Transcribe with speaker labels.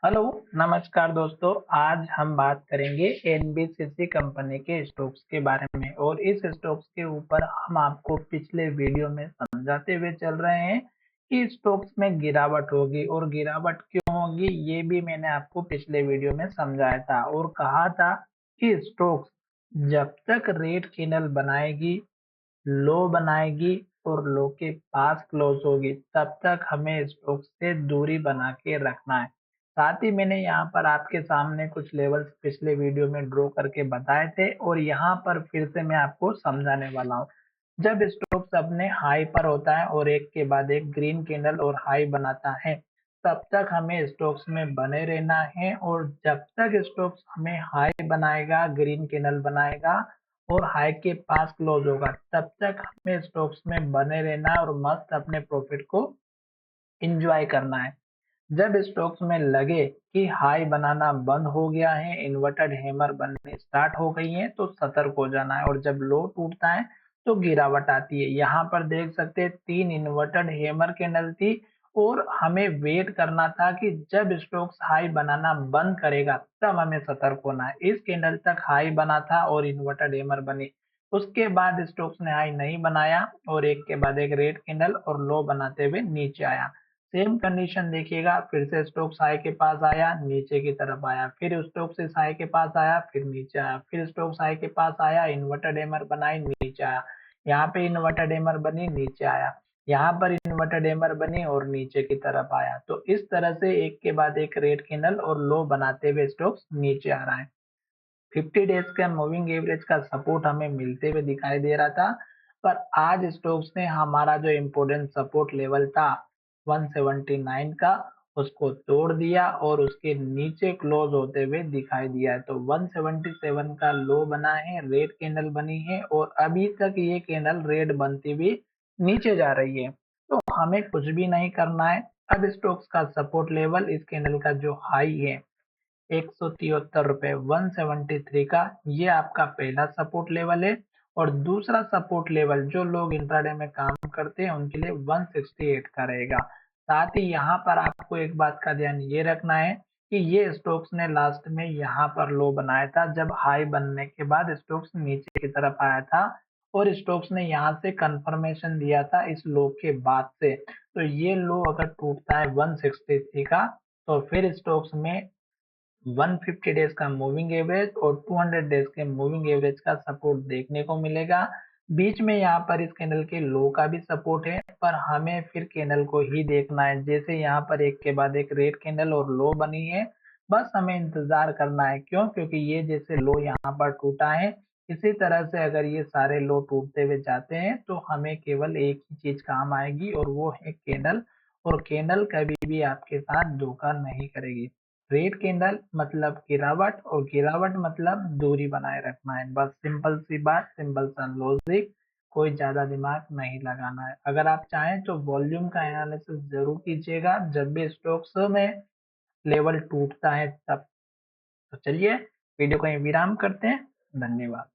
Speaker 1: Hello, नमस्कार दोस्तों। आज हम बात करेंगे एनबीसीसी कंपनी के स्टॉक्स के बारे में और इस स्टॉक्स के ऊपर हम आपको पिछले वीडियो में समझाते हुए चल रहे हैं कि स्टॉक्स में गिरावट होगी और गिरावट क्यों होगी ये भी मैंने आपको पिछले वीडियो में समझाया था और कहा था कि स्टॉक्स जब तक रेड कैंडल बनाएगी, लो बनाएगी और लो के पास क्लोज होगी तब तक हमें स्टॉक से दूरी बना के रखना है। साथ ही मैंने यहाँ पर आपके सामने कुछ लेवल्स पिछले वीडियो में ड्रॉ करके बताए थे और यहाँ पर फिर से मैं आपको समझाने वाला हूँ। जब स्टॉक्स अपने हाई पर होता है और एक के बाद एक ग्रीन कैंडल और हाई बनाता है तब तक हमें स्टॉक्स में बने रहना है और जब तक स्टॉक्स हमें हाई बनाएगा, ग्रीन कैंडल बनाएगा और हाई के पास क्लोज होगा तब तक हमें स्टॉक्स में बने रहना है और मस्त अपने प्रॉफिट को एंजॉय करना है। जब स्टॉक्स में लगे कि हाई बनाना बंद हो गया है, इन्वर्टेड हैमर बनने स्टार्ट हो गई है तो सतर्क हो जाना है और जब लो टूटता है तो गिरावट आती है। यहाँ पर देख सकते हैं 3 इन्वर्टेड हैमर कैंडल थी और हमें वेट करना था कि जब स्टॉक्स हाई बनाना बंद करेगा तब हमें सतर्क होना है। इस कैंडल तक हाई बना था और इन्वर्टेड हैमर बनी, उसके बाद स्टॉक्स ने हाई नहीं बनाया और एक के बाद एक रेड कैंडल और लो बनाते हुए नीचे आया। सेम कंडीशन देखिएगा, फिर से स्टॉक्स हाई के पास आया, नीचे की तरफ आया, फिर स्टॉक्स इस हाई के पास आया, फिर नीचे आया, फिर स्टॉक्स हाई के पास आया, इन्वर्टेड हैमर बनाई, नीचे आया। यहाँ पे इन्वर्टेड हैमर बनी, नीचे आया। यहाँ पर इन्वर्टेड हैमर बनी और नीचे की तरफ आया। तो इस तरह से एक के बाद एक रेड कैंडल और लो बनाते हुए स्टॉक्स नीचे आ रहा है। 50 डेज का मूविंग एवरेज का सपोर्ट हमें मिलते हुए दिखाई दे रहा था, पर आज स्टॉक्स ने हमारा जो इम्पोर्टेंट सपोर्ट लेवल था 179 का उसको तोड़ दिया और उसके नीचे क्लोज होते हुए दिखाई दिया है। तो 177 का लो बना है, रेड कैंडल बनी है और अभी तक ये कैंडल रेड बनती हुई नीचे जा रही है। तो हमें कुछ भी नहीं करना है। अब स्टॉक्स का सपोर्ट लेवल इस कैंडल का जो हाई है 173 173 का, ये आपका पहला सपोर्ट लेवल है और दूसरा सपोर्ट लेवल जो लोग इंट्राडे में काम करते हैं उनके लिए 168 का रहेगा। साथ ही यहाँ पर आपको एक बात का ध्यान ये रखना है कि ये स्टॉक्स ने लास्ट में यहाँ पर लो बनाया था जब हाई बनने के बाद स्टॉक्स नीचे की तरफ आया था और स्टॉक्स ने यहाँ से कंफर्मेशन दिया था इस लो के बाद से। तो ये लो अगर टूटता है 163 का तो फिर स्टॉक्स में 150 डेज का मूविंग एवरेज और 200 डेज के मूविंग एवरेज का सपोर्ट देखने को मिलेगा। बीच में यहाँ पर इस कैंडल के लो का भी सपोर्ट है, पर हमें फिर कैंडल को ही देखना है। जैसे यहाँ पर एक के बाद एक रेड कैंडल और लो बनी है, बस हमें इंतजार करना है। क्यों? क्योंकि ये जैसे लो यहाँ पर टूटा है, इसी तरह से अगर ये सारे लो टूटते हुए जाते हैं तो हमें केवल एक ही चीज काम आएगी और वो है कैंडल। और कैंडल कभी भी आपके साथ धोखा नहीं करेगी। रेड कैंडल मतलब गिरावट और गिरावट मतलब दूरी बनाए रखना है। बस सिंपल सी बात, सिंपल सा लॉजिक, कोई ज्यादा दिमाग नहीं लगाना है। अगर आप चाहें तो वॉल्यूम का एनालिसिस जरूर कीजिएगा जब भी स्टॉक्स में लेवल टूटता है तब। तो चलिए वीडियो को यहीं विराम करते हैं। धन्यवाद।